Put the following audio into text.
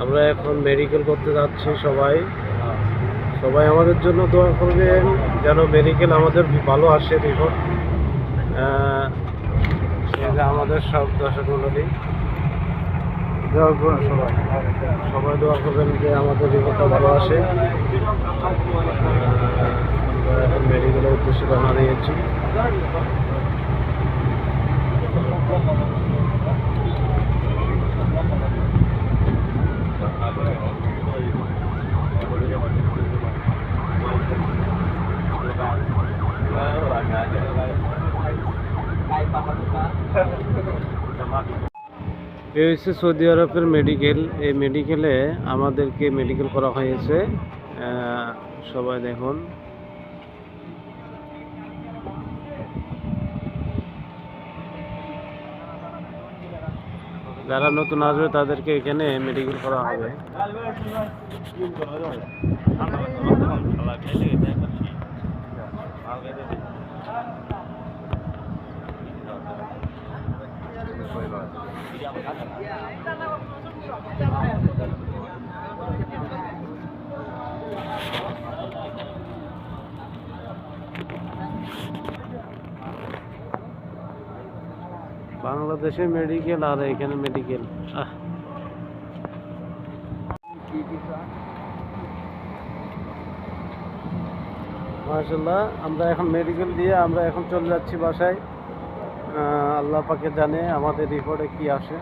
আমরা এখন মেডিকেল করতে যাচ্ছি। সবাই সবাই আমাদের জন্য দোয়া করবেন যেন মেডিকেল আমাদের ভালো আসে রিপোর্ট। সেটা আমাদের সব দর্শক মণ্ডলী দোয়া করুন, সবাই দোয়া করবেন যে আমাদের রিপোর্টটা ভালো আসে। আমরা এখন মেডিকেলের উদ্দেশ্যে রওনা দিয়েছি। এই হচ্ছে সৌদি আরবের মেডিকেল। এই মেডিকেলে আমাদেরকে মেডিকেল করা হয়েছে। সবাই দেখুন, যারা নতুন আসবে তাদেরকে এখানে মেডিকেল করা হবে। বাংলাদেশে মেডিকেল আর এখানে মেডিকেল। মাশাআল্লাহ, আমরা এখন মেডিকেল দিয়ে আমরা এখন চলে যাচ্ছি বাসায়। আল্লাহ পাকে জানে আমাদের রিপোর্টে কি আসে।